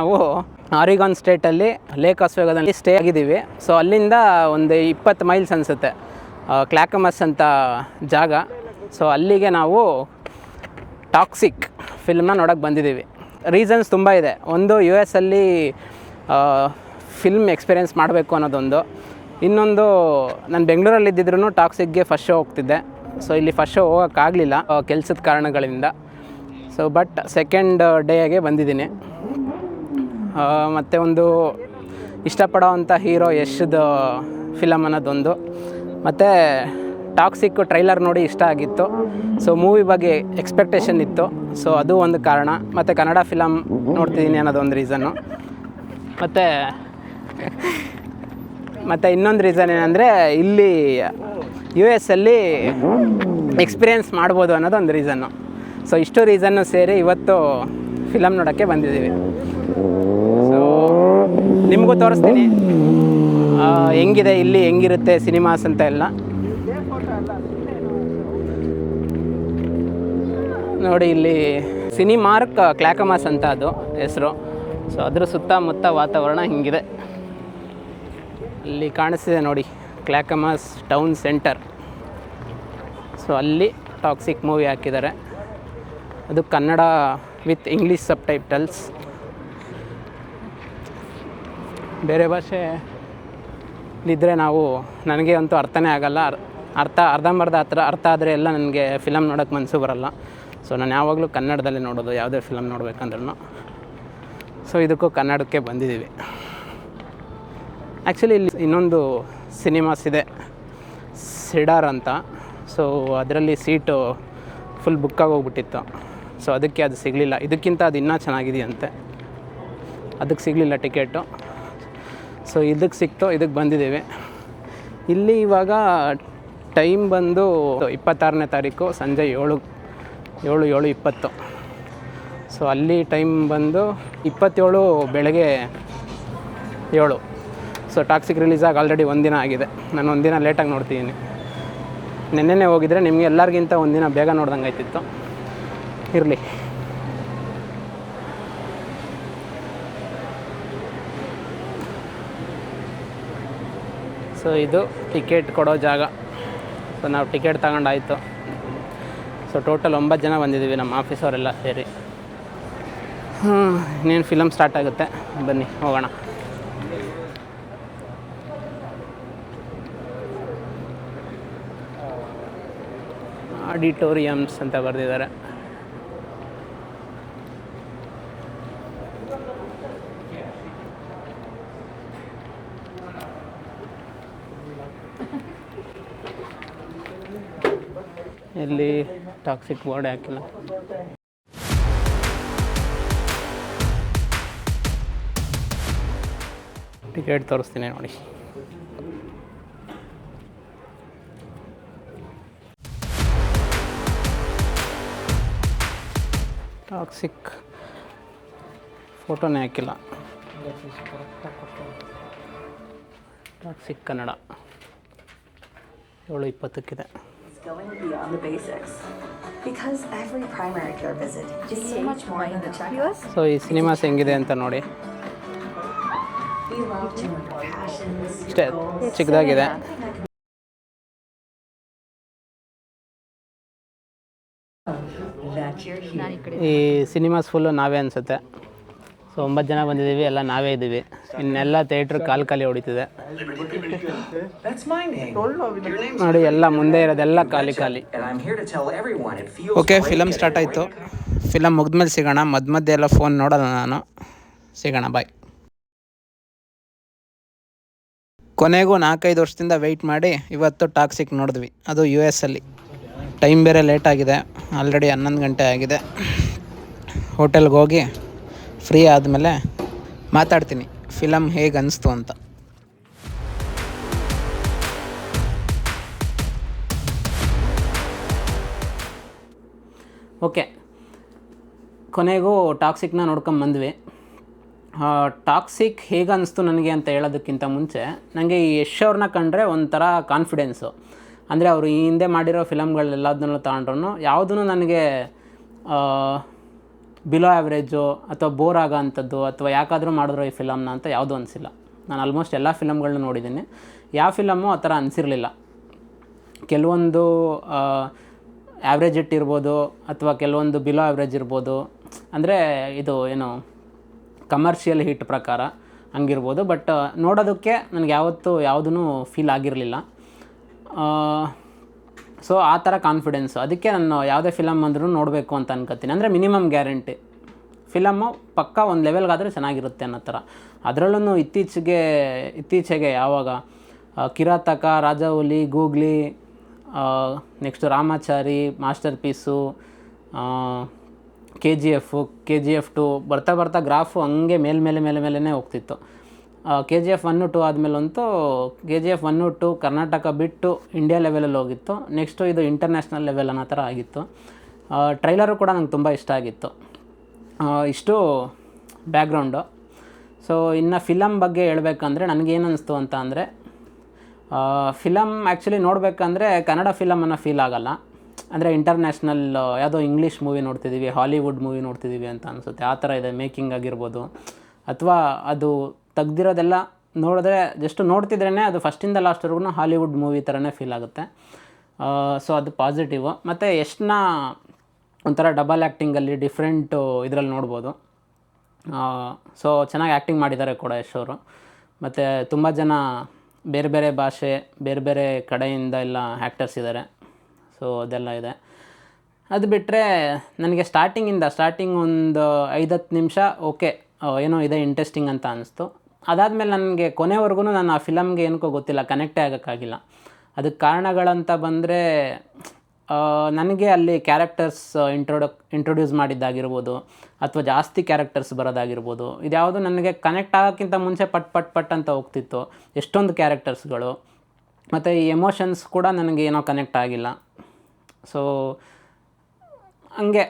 ನಾವು ಆರಿಗಾನ್ ಸ್ಟೇಟಲ್ಲಿ lake ಆಸ್ವೆಗಾದಲ್ಲಿ stay ಆಗಿದ್ದೀವಿ. So ಅಲ್ಲಿಂದ ಒಂದು 20 ಮೈಲ್ಸ್ ಅನಿಸುತ್ತೆ ಕ್ಲಾಕಮಸ್ ಅಂತ ಜಾಗ. ಸೊ ಅಲ್ಲಿಗೆ ನಾವು ಟಾಕ್ಸಿಕ್ ಫಿಲ್ಮ್ನ ನೋಡೋಕ್ಕೆ ಬಂದಿದ್ದೀವಿ. ರೀಸನ್ಸ್ ತುಂಬ ಇದೆ. ಒಂದು US ಅಲ್ಲಿ ಫಿಲ್ಮ್ ಎಕ್ಸ್ಪೀರಿಯೆನ್ಸ್ ಮಾಡಬೇಕು ಅನ್ನೋದೊಂದು. ಇನ್ನೊಂದು ನಾನು ಬೆಂಗಳೂರಲ್ಲಿದ್ದಿದ್ರೂ ಟಾಕ್ಸಿಕ್ಗೆ ಫಸ್ಟ್ ಶೋ ಹೋಗ್ತಿದ್ದೆ. ಸೊ ಇಲ್ಲಿ ಫಸ್ಟ್ ಶೋ ಹೋಗೋಕ್ಕಾಗಲಿಲ್ಲ ಕೆಲಸದ ಕಾರಣಗಳಿಂದ. ಸೊ ಬಟ್ ಸೆಕೆಂಡ್ ಡೇಗೆ ಬಂದಿದ್ದೀನಿ. ಮತ್ತು ಒಂದು ಇಷ್ಟಪಡೋವಂಥ ಹೀರೋ ಯಶ್ದು ಫಿಲಮ್ ಅನ್ನೋದೊಂದು. ಮತ್ತು ಟಾಕ್ಸಿಕ್ ಟ್ರೈಲರ್ ನೋಡಿ ಇಷ್ಟ ಆಗಿತ್ತು. ಸೊ ಮೂವಿ ಬಗ್ಗೆ ಎಕ್ಸ್ಪೆಕ್ಟೇಷನ್ ಇತ್ತು. ಸೊ ಅದು ಒಂದು ಕಾರಣ. ಮತ್ತು ಕನ್ನಡ ಫಿಲಮ್ ನೋಡ್ತಿದ್ದೀನಿ ಅನ್ನೋದೊಂದು ರೀಸನ್ನು. ಮತ್ತು ಇನ್ನೊಂದು ರೀಸನ್ ಏನಂದರೆ ಇಲ್ಲಿ US ಅಲ್ಲಿ ಎಕ್ಸ್ಪೀರಿಯೆನ್ಸ್ ಮಾಡ್ಬೋದು ಅನ್ನೋದೊಂದು ರೀಸನ್ನು. ಸೊ ಇಷ್ಟು ರೀಸನ್ನು ಸೇರಿ ಇವತ್ತು ಫಿಲಮ್ ನೋಡೋಕ್ಕೆ ಬಂದಿದ್ದೀವಿ. ಸೊ ನಿಮಗೂ ತೋರಿಸ್ತೀನಿ ಹೆಂಗಿದೆ ಇಲ್ಲಿ, ಹೆಂಗಿರುತ್ತೆ ಸಿನಿಮಾಸ್ ಅಂತ ಎಲ್ಲ ನೋಡಿ. ಇಲ್ಲಿ ಸಿನಿಮಾರ್ಕ್ ಕ್ಲಾಕಮಾಸ್ ಅಂತ ಅದು ಹೆಸರು. ಸೊ ಅದ್ರ ಸುತ್ತಮುತ್ತ ವಾತಾವರಣ ಹಿಂಗಿದೆ. ಅಲ್ಲಿ ಕಾಣಿಸ್ತಿದೆ ನೋಡಿ ಕ್ಲಾಕಮಾಸ್ ಟೌನ್ ಸೆಂಟರ್. ಸೊ ಅಲ್ಲಿ ಟಾಕ್ಸಿಕ್ ಮೂವಿ ಹಾಕಿದ್ದಾರೆ. ಅದು Kannada with English sub titles. ಬೇರೆ ಭಾಷೆ ಇದ್ದರೆ ನನಗೆ ಅಂತೂ ಅರ್ಥನೇ ಆಗೋಲ್ಲ. ಅರ್ಧಂಬರ್ಧ ಅರ್ಥ ಆದರೆ ಎಲ್ಲ ನನಗೆ ಫಿಲಮ್ ನೋಡೋಕ್ಕೆ ಮನಸ್ಸು ಬರೋಲ್ಲ. ಸೊ ನಾನು ಯಾವಾಗಲೂ ಕನ್ನಡದಲ್ಲೇ ನೋಡೋದು ಯಾವುದೇ ಫಿಲಮ್ ನೋಡ್ಬೇಕಂದ್ರೂ. ಸೊ ಇದಕ್ಕೂ ಕನ್ನಡಕ್ಕೆ ಬಂದಿದ್ದೀವಿ. ಆ್ಯಕ್ಚುಲಿ ಇಲ್ಲಿ ಇನ್ನೊಂದು ಸಿನಿಮಾಸ್ ಇದೆ, ಸಿಡಾರ್ ಅಂತ. ಸೊ ಅದರಲ್ಲಿ ಸೀಟು ಫುಲ್ ಬುಕ್ಕಾಗಿ ಹೋಗ್ಬಿಟ್ಟಿತ್ತು. ಸೊ ಅದಕ್ಕೆ ಅದು ಸಿಗಲಿಲ್ಲ. ಇದಕ್ಕಿಂತ ಅದು ಇನ್ನೂ ಚೆನ್ನಾಗಿದೆಯಂತೆ. ಅದಕ್ಕೆ ಸಿಗಲಿಲ್ಲ ಟಿಕೆಟು. ಸೊ ಇದಕ್ಕೆ ಸಿಕ್ತು, ಇದಕ್ಕೆ ಬಂದಿದ್ದೀವಿ. ಇಲ್ಲಿ ಇವಾಗ ಟೈಮ್ ಬಂದು 26ನೇ ತಾರೀಕು ಸಂಜೆ 7:20. ಸೊ ಅಲ್ಲಿ ಟೈಮ್ ಬಂದು 27 ಬೆಳಗ್ಗೆ 7. ಸೊ ಟಾಕ್ಸಿಕ್ ರಿಲೀಸ್ ಆಗಿ ಆಲ್ರೆಡಿ ಒಂದಿನ ಆಗಿದೆ. ನಾನು ಒಂದಿನ ಲೇಟಾಗಿ ನೋಡ್ತಿದ್ದೀನಿ. ನೆನ್ನೆನೇ ಹೋಗಿದ್ರೆ ನಿಮಗೆ ಎಲ್ಲರಿಗಿಂತ ಒಂದಿನ ಬೇಗ ನೋಡ್ದಂಗೆ ಆಯ್ತಿತ್ತು. ಇರಲಿ. ಸೊ ಇದು ಟಿಕೆಟ್ ಕೊಡೋ ಜಾಗ. ಸೊ ನಾವು ಟಿಕೆಟ್ ತಗೊಂಡಾಯಿತು. ಸೊ ಟೋಟಲ್ 9 ಜನ ಬಂದಿದ್ದೀವಿ, ನಮ್ಮ ಆಫೀಸವರೆಲ್ಲ ಸೇರಿ. ಇನ್ನೇನು ಫಿಲಮ್ ಸ್ಟಾರ್ಟ್ ಆಗುತ್ತೆ, ಬನ್ನಿ ಹೋಗೋಣ. ಆಡಿಟೋರಿಯಮ್ಸ್ ಅಂತ ಬರೆದಿದ್ದಾರೆ. ಇಲ್ಲಿ ಟಾಕ್ಸಿಕ್ ಬೋರ್ಡ್ ಹಾಕಿಲ್ಲ. ಟಿಕೆಟ್ ತೋರಿಸ್ತೀನಿ ನೋಡಿ. ಟಾಕ್ಸಿಕ್ ಫೋಟೋನೇ ಹಾಕಿಲ್ಲ. Toxic Kannada 7:20 Going beyond the basics because every primary care visit is so much more than a checkup. So ಈ ಸಿನಿಮಾಸ್ ಹೆಂಗಿದೆ ಅಂತ ನೋಡಿ. We love to look at passions. ಇಷ್ಟೇ ಚಿಕ್ಕದಾಗಿದೆ. ಈ ಸಿನಿಮಾಸ್ ಫುಲ್ಲು ನಾವೇ ಅನಿಸುತ್ತೆ. ಸೊ 9 ಜನ ಬಂದಿದ್ದೀವಿ, ಎಲ್ಲ ನಾವೇ ಇದ್ದೀವಿ. ಇನ್ನೆಲ್ಲ ಥಿಯೇಟ್ರ್ ಖಾಲಿ ಹೊಡಿತಿದೆ ನೋಡಿ. ಎಲ್ಲ ಮುಂದೆ ಇರೋದೆಲ್ಲ ಖಾಲಿ. ಓಕೆ, ಫಿಲಮ್ ಸ್ಟಾರ್ಟ್ ಆಯಿತು. ಫಿಲಮ್ ಮುಗಿದ್ಮೇಲೆ ಸಿಗೋಣ. ಮಧ್ಯೆ ಎಲ್ಲ ಫೋನ್ ನೋಡೋಣ ನಾನು. ಸಿಗೋಣ, ಬಾಯ್. ಕೊನೆಗೂ 4-5 ವರ್ಷದಿಂದ ವೆಯ್ಟ್ ಮಾಡಿ ಇವತ್ತು ಟಾಕ್ಸಿಕ್ ನೋಡಿದ್ವಿ. ಅದು US ಅಲ್ಲಿ. ಟೈಮ್ ಬೇರೆ ಲೇಟ್ ಆಗಿದೆ, ಆಲ್ರೆಡಿ 11 ಗಂಟೆ ಆಗಿದೆ. ಹೋಟೆಲ್ಗೆ ಹೋಗಿ ಫ್ರೀ ಆದಮೇಲೆ ಮಾತಾಡ್ತೀನಿ ಫಿಲಮ್ ಹೇಗೆ ಅನಿಸ್ತು ಅಂತ. ಓಕೆ, ಕೊನೆಗೂ ಟಾಕ್ಸಿಕ್ನ ನೋಡ್ಕೊಂಬಂದ್ವಿ. ಟಾಕ್ಸಿಕ್ ಹೇಗೆ ಅನ್ನಿಸ್ತು ನನಗೆ ಅಂತ ಹೇಳೋದಕ್ಕಿಂತ ಮುಂಚೆ ನನಗೆ ಈ ಯಶ್ ಅವ್ರನ್ನ ಕಂಡ್ರೆ ಒಂಥರ ಕಾನ್ಫಿಡೆನ್ಸು. ಅಂದರೆ ಅವರು ಈ ಹಿಂದೆ ಮಾಡಿರೋ ಫಿಲಮ್ಗಳೆಲ್ಲದನ್ನೂ ತಗೊಂಡ್ರು ಯಾವುದೂ ನನಗೆ ಬಿಲೋ ಆ್ಯಾವ್ರೇಜು ಅಥವಾ ಬೋರ್ ಆಗೋ ಅಂಥದ್ದು ಅಥವಾ ಯಾಕಾದರೂ ಮಾಡಿದ್ರು ಈ ಫಿಲಮ್ನ ಅಂತ ಯಾವುದೂ ಅನಿಸಿಲ್ಲ. ನಾನು ಆಲ್ಮೋಸ್ಟ್ ಎಲ್ಲ ಫಿಲಮ್ಗಳನ್ನ ನೋಡಿದ್ದೀನಿ, ಯಾವ ಫಿಲಮ್ಮು ಆ ಥರ ಅನಿಸಿರಲಿಲ್ಲ. ಕೆಲವೊಂದು ಆ್ಯಾವ್ರೇಜ್ ಇಟ್ಟಿರ್ಬೋದು ಅಥವಾ ಕೆಲವೊಂದು ಬಿಲೋ ಆ್ಯಾವ್ರೇಜ್ ಇರ್ಬೋದು, ಅಂದರೆ ಇದು ಏನು ಕಮರ್ಷಿಯಲ್ ಹಿಟ್ ಪ್ರಕಾರ ಹಂಗಿರ್ಬೋದು. ಬಟ್ ನೋಡೋದಕ್ಕೆ ನನಗೆ ಯಾವತ್ತೂ ಯಾವುದೂ ಫೀಲ್ ಆಗಿರಲಿಲ್ಲ. ಸೊ ಆ ಥರ ಕಾನ್ಫಿಡೆನ್ಸು, ಅದಕ್ಕೆ ನಾನು ಯಾವುದೇ ಫಿಲಮ್ ಅಂದ್ರೂ ನೋಡಬೇಕು ಅಂತ ಅನ್ಕೋತೀನಿ. ಅಂದರೆ ಮಿನಿಮಮ್ ಗ್ಯಾರಂಟಿ ಫಿಲಮ್ಮು ಪಕ್ಕ ಒಂದು ಲೆವೆಲ್ಗಾದರೆ ಚೆನ್ನಾಗಿರುತ್ತೆ ಅನ್ನೋ ಥರ. ಅದರಲ್ಲೂ ಇತ್ತೀಚೆಗೆ ಯಾವಾಗ Kirataka, Rajahuli, Googly, next Ramachari, Masterpiece, KGF 2 ಬರ್ತಾ ಗ್ರಾಫು ಹಂಗೆ ಮೇಲೇ ಹೋಗ್ತಿತ್ತು. KGF 1, 2 ಆದಮೇಲಂತೂ KGF 1, 2 ಕರ್ನಾಟಕ ಬಿಟ್ಟು ಇಂಡಿಯಾ ಲೆವೆಲಲ್ಲಿ ಹೋಗಿತ್ತು. ನೆಕ್ಸ್ಟು ಇದು ಇಂಟರ್ನ್ಯಾಷನಲ್ ಲೆವೆಲ್ ಅನ್ನೋ ಥರ ಆಗಿತ್ತು. ಟ್ರೈಲರು ಕೂಡ ನಂಗೆ ತುಂಬ ಇಷ್ಟ ಆಗಿತ್ತು. ಇಷ್ಟು ಬ್ಯಾಕ್ಗ್ರೌಂಡು. ಸೊ ಇನ್ನು ಫಿಲಮ್ ಬಗ್ಗೆ ಹೇಳ್ಬೇಕಂದ್ರೆ ನನಗೇನು ಅನ್ನಿಸ್ತು ಅಂತ ಅಂದರೆ, ಫಿಲಮ್ ಆ್ಯಕ್ಚುಲಿ ನೋಡಬೇಕಂದ್ರೆ ಕನ್ನಡ ಫಿಲಮ್ ಅನ್ನೋ ಫೀಲ್ ಆಗೋಲ್ಲ. ಅಂದರೆ ಇಂಟರ್ನ್ಯಾಷನಲ್ ಯಾವುದೋ ಇಂಗ್ಲೀಷ್ ಮೂವಿ ನೋಡ್ತಿದ್ದೀವಿ, ಹಾಲಿವುಡ್ ಮೂವಿ ನೋಡ್ತಿದ್ದೀವಿ ಅಂತ ಅನಿಸುತ್ತೆ. ಆ ಥರ ಇದೆ ಮೇಕಿಂಗ್ ಆಗಿರ್ಬೋದು, ಅಥವಾ ಅದು ತೆಗ್ದಿರೋದೆಲ್ಲ ನೋಡಿದ್ರೆ ಜಸ್ಟ್ ನೋಡ್ತಿದ್ರೇ ಅದು ಫಸ್ಟಿಂದ ಲಾಸ್ಟ್ವರೆಗೂ ಹಾಲಿವುಡ್ ಮೂವಿ ಥರನೇ ಫೀಲ್ ಆಗುತ್ತೆ. ಸೊ ಅದು ಪಾಸಿಟಿವು. ಮತ್ತು ಯಶ್ನ ಒಂಥರ ಡಬಲ್ ಆ್ಯಕ್ಟಿಂಗಲ್ಲಿ ಡಿಫ್ರೆಂಟು ಇದರಲ್ಲಿ ನೋಡ್ಬೋದು. ಸೊ ಚೆನ್ನಾಗಿ ಆ್ಯಕ್ಟಿಂಗ್ ಮಾಡಿದ್ದಾರೆ ಕೂಡ ಯಶ್ ಅವರು. ಮತ್ತು ತುಂಬ ಜನ ಬೇರೆ ಭಾಷೆ, ಬೇರೆ ಕಡೆಯಿಂದ ಎಲ್ಲ ಆ್ಯಕ್ಟರ್ಸ್ ಇದ್ದಾರೆ. ಸೊ ಅದೆಲ್ಲ ಇದೆ. ಅದು ಬಿಟ್ಟರೆ ನನಗೆ ಸ್ಟಾರ್ಟಿಂಗ್ ಒಂದು 5-10 ನಿಮಿಷ ಓಕೆ ಏನೋ ಇದೆ ಇಂಟ್ರೆಸ್ಟಿಂಗ್ ಅಂತ ಅನ್ನಿಸ್ತು. ಅದಾದಮೇಲೆ ನನಗೆ ಕೊನೆವರೆಗೂ ನಾನು ಆ ಫಿಲಮ್ಗೆ ಏನಕ್ಕೋ ಗೊತ್ತಿಲ್ಲ ಕನೆಕ್ಟೇ ಆಗೋಕ್ಕಾಗಿಲ್ಲ. ಅದಕ್ಕೆ ಕಾರಣಗಳಂತ ಬಂದರೆ, ನನಗೆ ಅಲ್ಲಿ ಕ್ಯಾರೆಕ್ಟರ್ಸ್ ಇಂಟ್ರೊಡ್ಯೂಸ್ ಮಾಡಿದ್ದಾಗಿರ್ಬೋದು, ಅಥವಾ ಜಾಸ್ತಿ ಕ್ಯಾರೆಕ್ಟರ್ಸ್ ಬರೋದಾಗಿರ್ಬೋದು, ಇದ್ಯಾವುದು ನನಗೆ ಕನೆಕ್ಟ್ ಆಗೋಕ್ಕಿಂತ ಮುಂಚೆ ಪಟ್ ಅಂತ ಹೋಗ್ತಿತ್ತು. ಎಷ್ಟೊಂದು ಕ್ಯಾರೆಕ್ಟರ್ಸ್ಗಳು, ಮತ್ತು ಈ ಎಮೋಷನ್ಸ್ ಕೂಡ ನನಗೆ ಏನೋ ಕನೆಕ್ಟ್ ಆಗಿಲ್ಲ. ಸೊ ಹಂಗೆ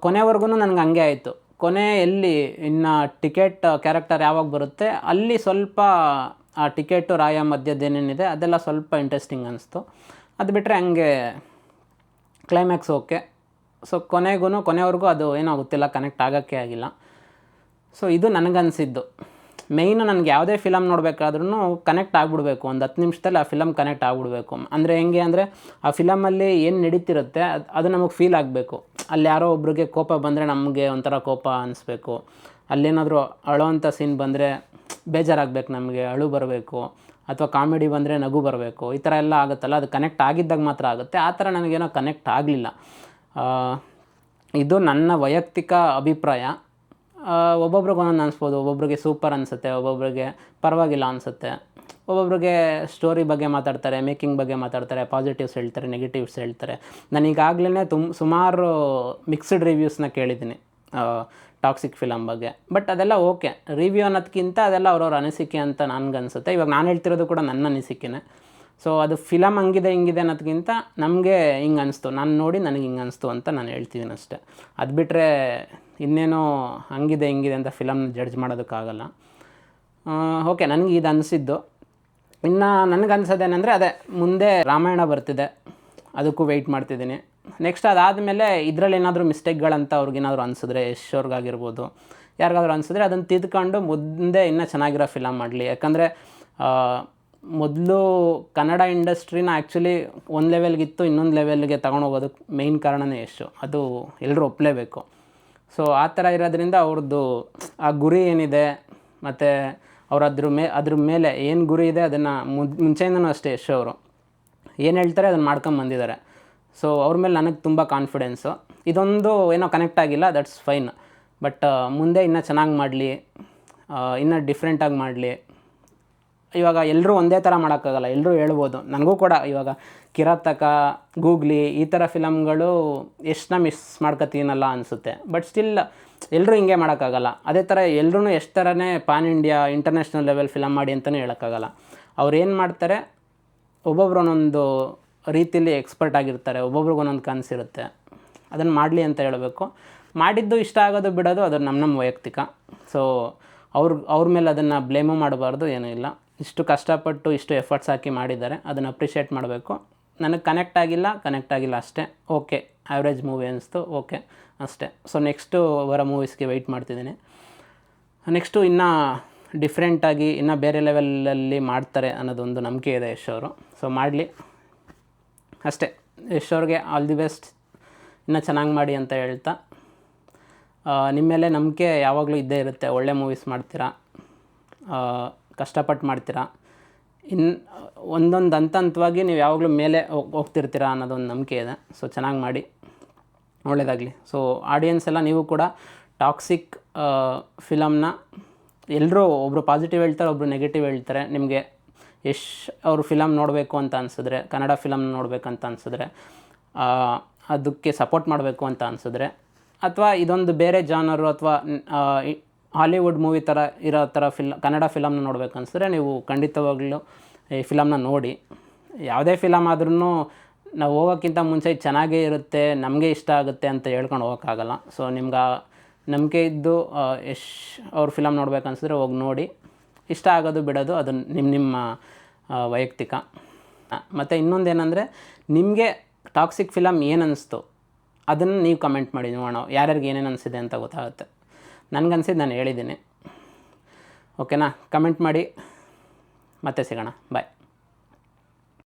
ಕೊನೆವರೆಗೂ ನನಗೆ ಹಂಗೆ ಆಯಿತು. ಕೊನೆಯಲ್ಲಿ ಇನ್ನು ಟಿಕೆಟ್ ಕ್ಯಾರೆಕ್ಟರ್ ಯಾವಾಗ ಬರುತ್ತೆ ಅಲ್ಲಿ ಸ್ವಲ್ಪ ಆ ಟಿಕೆಟು ರಾಯ ಮಧ್ಯದ್ದೇನೇನಿದೆ ಅದೆಲ್ಲ ಸ್ವಲ್ಪ ಇಂಟ್ರೆಸ್ಟಿಂಗ್ ಅನ್ನಿಸ್ತು. ಅದು ಬಿಟ್ಟರೆ ಹಂಗೆ ಕ್ಲೈಮ್ಯಾಕ್ಸ್ ಓಕೆ. ಸೊ ಕೊನೆವರೆಗೂ ಅದು ಏನೋ ಗೊತ್ತಿಲ್ಲ, ಕನೆಕ್ಟ್ ಆಗೋಕ್ಕೆ ಆಗಿಲ್ಲ. ಸೊ ಇದು ನನಗನ್ಸಿದ್ದು ಮೇಯ್ನು. ನನಗೆ ಯಾವುದೇ ಫಿಲಮ್ ನೋಡಬೇಕಾದ್ರೂ ಕನೆಕ್ಟ್ ಆಗಿಬಿಡ್ಬೇಕು, ಒಂದು 10 ನಿಮಿಷದಲ್ಲಿ ಆ ಫಿಲಮ್ ಕನೆಕ್ಟ್ ಆಗಿಬಿಡ್ಬೇಕು. ಅಂದರೆ ಹೆಂಗೆ ಅಂದರೆ ಆ ಫಿಲಮಲ್ಲಿ ಏನು ನಡೀತಿರುತ್ತೆ ಅದು ನಮಗೆ ಫೀಲ್ ಆಗಬೇಕು. ಅಲ್ಲಿ ಯಾರೋ ಒಬ್ರಿಗೆ ಕೋಪ ಬಂದರೆ ನಮಗೆ ಒಂಥರ ಕೋಪ ಅನಿಸ್ಬೇಕು. ಅಲ್ಲೇನಾದರೂ ಅಳೋವಂಥ ಸೀನ್ ಬಂದರೆ ಬೇಜಾರಾಗಬೇಕು, ನಮಗೆ ಅಳು ಬರಬೇಕು, ಅಥವಾ ಕಾಮಿಡಿ ಬಂದರೆ ನಗು ಬರಬೇಕು. ಈ ಥರ ಎಲ್ಲ ಆಗುತ್ತಲ್ಲ, ಅದು ಕನೆಕ್ಟ್ ಆಗಿದ್ದಾಗ ಮಾತ್ರ ಆಗುತ್ತೆ. ಆ ಥರ ನನಗೇನೋ ಕನೆಕ್ಟ್ ಆಗಲಿಲ್ಲ. ಇದು ನನ್ನ ವೈಯಕ್ತಿಕ ಅಭಿಪ್ರಾಯ. ಒಬ್ಬೊಬ್ರಿಗೆ ಒಂದೊಂದು ಅನಿಸ್ಬೋದು. ಒಬ್ಬೊಬ್ರಿಗೆ ಸೂಪರ್ ಅನಿಸುತ್ತೆ, ಒಬ್ಬೊಬ್ರಿಗೆ ಪರವಾಗಿಲ್ಲ ಅನಿಸುತ್ತೆ. ಒಬ್ಬೊಬ್ರಿಗೆ ಸ್ಟೋರಿ ಬಗ್ಗೆ ಮಾತಾಡ್ತಾರೆ, ಮೇಕಿಂಗ್ ಬಗ್ಗೆ ಮಾತಾಡ್ತಾರೆ, ಪಾಸಿಟಿವ್ಸ್ ಹೇಳ್ತಾರೆ, ನೆಗೆಟಿವ್ಸ್ ಹೇಳ್ತಾರೆ. ನಾನು ಈಗಾಗಲೇ ಸುಮಾರು ಮಿಕ್ಸ್ಡ್ ರಿವ್ಯೂಸ್ನ ಕೇಳಿದ್ದೀನಿ ಟಾಕ್ಸಿಕ್ ಫಿಲಮ್ ಬಗ್ಗೆ. ಬಟ್ ಅದೆಲ್ಲ ಓಕೆ, ರಿವ್ಯೂ ಅನ್ನೋದಕ್ಕಿಂತ ಅದೆಲ್ಲ ಅವ್ರವ್ರ ಅನಿಸಿಕೆ ಅಂತ ನನಗನ್ಸುತ್ತೆ. ಇವಾಗ ನಾನು ಹೇಳ್ತಿರೋದು ಕೂಡ ನನ್ನ ಅನಿಸಿಕೆನೇ. ಸೊ ಅದು ಫಿಲಮ್ ಹಂಗಿದೆ ಹಿಂಗಿದೆ ಅನ್ನೋದಕ್ಕಿಂತ ನಮಗೆ ಹಿಂಗೆ ಅನಿಸ್ತು, ನಾನು ನೋಡಿ ನನಗೆ ಹಿಂಗೆ ಅನಿಸ್ತು ಅಂತ ನಾನು ಹೇಳ್ತಿದ್ದೀನಿ ಅಷ್ಟೇ. ಅದು ಬಿಟ್ಟರೆ ಇನ್ನೇನೋ ಹಂಗಿದೆ ಹಿಂಗಿದೆ ಅಂತ ಫಿಲಮ್ನ ಜಡ್ಜ್ ಮಾಡೋದಕ್ಕಾಗಲ್ಲ. ಓಕೆ, ನನಗೆ ಇದು ಅನಿಸಿದ್ದು. ಇನ್ನು ನನಗನ್ಸೋದೇನೆಂದರೆ ಅದೇ ಮುಂದೆ ರಾಮಾಯಣ ಬರ್ತಿದೆ, ಅದಕ್ಕೂ ವೆಯ್ಟ್ ಮಾಡ್ತಿದ್ದೀನಿ. ನೆಕ್ಸ್ಟ್ ಅದಾದಮೇಲೆ ಇದರಲ್ಲಿ ಏನಾದರೂ ಮಿಸ್ಟೇಕ್ಗಳಂತ ಅವ್ರಿಗೇನಾದರೂ ಅನಿಸಿದ್ರೆ, ಯಶ್ ಅವ್ರಿಗಾಗಿರ್ಬೋದು ಯಾರಿಗಾದ್ರೂ ಅನಿಸಿದ್ರೆ ಅದನ್ನು ತಿದ್ಕೊಂಡು ಮುಂದೆ ಇನ್ನೂ ಚೆನ್ನಾಗಿರೋ ಫಿಲಮ್ ಮಾಡಲಿ. ಯಾಕಂದರೆ ಮೊದಲು ಕನ್ನಡ ಇಂಡಸ್ಟ್ರಿನ ಆ್ಯಕ್ಚುಲಿ ಒಂದು ಲೆವೆಲ್ಗಿತ್ತು, ಇನ್ನೊಂದು ಲೆವೆಲ್ಗೆ ತೊಗೊಂಡೋಗೋದಕ್ಕೆ ಮೇಯ್ನ್ ಕಾರಣನೇ ಯಶ್. ಅದು ಎಲ್ಲರೂ ಒಪ್ಪಲೇಬೇಕು. ಸೊ ಆ ಥರ ಇರೋದ್ರಿಂದ ಅವ್ರದ್ದು ಆ ಗುರಿ ಏನಿದೆ, ಮತ್ತು ಅವ್ರು ಅದ್ರ ಮೇಲೆ ಏನು ಗುರಿ ಇದೆ ಅದನ್ನು ಮುಂಚೆಯಿಂದನೂ ಅಷ್ಟೇ ಯಶ್ ಅವರು ಏನು ಹೇಳ್ತಾರೆ ಅದನ್ನು ಮಾಡ್ಕೊಂಬಂದಿದ್ದಾರೆ. ಸೊ ಅವ್ರ ಮೇಲೆ ನನಗೆ ತುಂಬ ಕಾನ್ಫಿಡೆನ್ಸು. ಇದೊಂದು ಏನೋ ಕನೆಕ್ಟ್ ಆಗಿಲ್ಲ, ದಟ್ಸ್ ಫೈನ್. ಬಟ್ ಮುಂದೆ ಇನ್ನೂ ಚೆನ್ನಾಗಿ ಮಾಡಲಿ, ಇನ್ನೂ ಡಿಫ್ರೆಂಟಾಗಿ ಮಾಡಲಿ. ಇವಾಗ ಎಲ್ಲರೂ ಒಂದೇ ಥರ ಮಾಡೋಕ್ಕಾಗಲ್ಲ. ಎಲ್ಲರೂ ಹೇಳ್ಬೋದು, ನನಗೂ ಕೂಡ ಇವಾಗ ಕಿರಾತಕ, ಗೂಗ್ಲಿ ಈ ಥರ ಫಿಲಮ್ಗಳು ಎಷ್ಟನ್ನ ಮಿಸ್ ಮಾಡ್ಕೊತೀನಲ್ಲ ಅನಿಸುತ್ತೆ. ಬಟ್ ಸ್ಟಿಲ್ ಎಲ್ಲರೂ ಹಿಂಗೆ ಮಾಡೋಕ್ಕಾಗಲ್ಲ. ಅದೇ ಥರ ಎಲ್ಲರೂ ಎಷ್ಟು ಥರನೇ PAN India international level film ಮಾಡಿ ಅಂತಲೇ ಹೇಳೋಕ್ಕಾಗಲ್ಲ. ಅವ್ರು ಏನು ಮಾಡ್ತಾರೆ, ಒಬ್ಬೊಬ್ರು ಒಂದೊಂದು ರೀತಿಯಲ್ಲಿ ಎಕ್ಸ್ಪರ್ಟ್ ಆಗಿರ್ತಾರೆ, ಒಬ್ಬೊಬ್ರಿಗೆ ಒಂದೊಂದು ಕನಸಿರುತ್ತೆ. ಅದನ್ನು ಮಾಡಲಿ ಅಂತ ಹೇಳಬೇಕು. ಮಾಡಿದ್ದು ಇಷ್ಟ ಆಗೋದು ಬಿಡೋದು ಅದು ನಮ್ಮ ವೈಯಕ್ತಿಕ. ಸೊ ಅವ್ರ ಮೇಲೆ ಅದನ್ನು ಬ್ಲೇಮು ಮಾಡಬಾರ್ದು, ಏನೂ ಇಲ್ಲ. ಇಷ್ಟು ಕಷ್ಟಪಟ್ಟು ಇಷ್ಟು ಎಫರ್ಟ್ಸ್ ಹಾಕಿ ಮಾಡಿದ್ದಾರೆ, ಅದನ್ನು ಅಪ್ರಿಷಿಯೇಟ್ ಮಾಡಬೇಕು. ನನಗೆ ಕನೆಕ್ಟ್ ಆಗಿಲ್ಲ ಅಷ್ಟೇ. ಓಕೆ, ಆ್ಯಾವ್ರೇಜ್ ಮೂವಿ ಅನಿಸ್ತು, ಓಕೆ ಅಷ್ಟೇ. ಸೊ ನೆಕ್ಸ್ಟು ಬರೋ ಮೂವೀಸ್ಗೆ ವೆಯ್ಟ್ ಮಾಡ್ತಿದ್ದೀನಿ. ನೆಕ್ಸ್ಟು ಇನ್ನೂ ಡಿಫ್ರೆಂಟಾಗಿ ಇನ್ನೂ ಬೇರೆ ಲೆವೆಲಲ್ಲಿ ಮಾಡ್ತಾರೆ ಅನ್ನೋದೊಂದು ನಂಬಿಕೆ ಇದೆ ಯಶ್ ಅವರು. ಸೊ ಮಾಡಲಿ ಅಷ್ಟೇ. ಯಶ್ ಅವ್ರಿಗೆ ಆಲ್ ದಿ ಬೆಸ್ಟ್, ಇನ್ನೂ ಚೆನ್ನಾಗಿ ಮಾಡಿ ಅಂತ ಹೇಳ್ತಾ, ನಿಮ್ಮ ಮೇಲೆ ನಂಬಿಕೆ ಯಾವಾಗಲೂ ಇದ್ದೇ ಇರುತ್ತೆ. ಒಳ್ಳೆ ಮೂವೀಸ್ ಮಾಡ್ತೀರಾ, ಕಷ್ಟಪಟ್ಟು ಮಾಡ್ತೀರಾ, ಒಂದೊಂದು ಹಂತವಾಗಿ ನೀವು ಯಾವಾಗಲೂ ಮೇಲೆ ಹೋಗ್ತಿರ್ತೀರಾ ಅನ್ನೋದೊಂದು ನಂಬಿಕೆ ಇದೆ. ಸೊ ಚೆನ್ನಾಗಿ ಮಾಡಿ, ಒಳ್ಳೆಯದಾಗಲಿ. ಸೊ ಆಡಿಯನ್ಸ್ ಎಲ್ಲ ನೀವು ಕೂಡ ಟಾಕ್ಸಿಕ್ ಫಿಲಮ್ನ ಎಲ್ಲರೂ ಒಬ್ಬರು ಪಾಸಿಟಿವ್ ಹೇಳ್ತಾರೆ, ಒಬ್ಬರು ನೆಗೆಟಿವ್ ಹೇಳ್ತಾರೆ. ನಿಮಗೆ ಯಶ್ ಅವರು ಫಿಲಮ್ ನೋಡಬೇಕು ಅಂತ ಅನಿಸಿದ್ರೆ, ಕನ್ನಡ ಫಿಲಮ್ ನೋಡಬೇಕಂತ ಅನಿಸಿದ್ರೆ, ಅದಕ್ಕೆ ಸಪೋರ್ಟ್ ಮಾಡಬೇಕು ಅಂತ ಅನಿಸಿದ್ರೆ, ಅಥವಾ ಇದೊಂದು ಬೇರೆ ಜಾನರು ಅಥವಾ ಹಾಲಿವುಡ್ ಮೂವಿ ಥರ ಇರೋ ಥರ ಕನ್ನಡ ಫಿಲಮ್ನ ನೋಡಬೇಕು ಅನಿಸಿದ್ರೆ ನೀವು ಖಂಡಿತವಾಗ್ಲೂ ಈ ಫಿಲಮ್ನ ನೋಡಿ. ಯಾವುದೇ ಫಿಲಮ್ ಆದ್ರೂ ನಾವು ಹೋಗೋಕ್ಕಿಂತ ಮುಂಚೆ ಚೆನ್ನಾಗೇ ಇರುತ್ತೆ, ನಮಗೆ ಇಷ್ಟ ಆಗುತ್ತೆ ಅಂತ ಹೇಳ್ಕೊಂಡು ಹೋಗೋಕ್ಕಾಗಲ್ಲ. ಸೊ ನಿಮ್ಗೆ ನಂಬಿಕೆ ಇದ್ದು ಯಶ್ ಅವ್ರ ಫಿಲಮ್ ನೋಡ್ಬೇಕು ಅನಿಸಿದ್ರೆ ಹೋಗಿ ನೋಡಿ. ಇಷ್ಟ ಆಗೋದು ಬಿಡೋದು ಅದು ನಿಮ್ಮ ವೈಯಕ್ತಿಕ. ಮತ್ತು ಇನ್ನೊಂದೇನೆಂದರೆ, ನಿಮಗೆ ಟಾಕ್ಸಿಕ್ ಫಿಲಮ್ ಏನು ಅನ್ನಿಸ್ತು ಅದನ್ನು ನೀವು ಕಮೆಂಟ್ ಮಾಡಿ ನೋಡೋಣ, ಯಾರ್ಯಾರಿಗೆ ಏನೇನು ಅನಿಸಿದೆ ಅಂತ ಗೊತ್ತಾಗುತ್ತೆ. ನನಗನ್ಸಿದ್ದು ನಾನು ಹೇಳಿದ್ದೀನಿ. ಓಕೆನಾ? ಕಮೆಂಟ್ ಮಾಡಿ, ಮತ್ತೆ ಸಿಗೋಣ. ಬಾಯ್.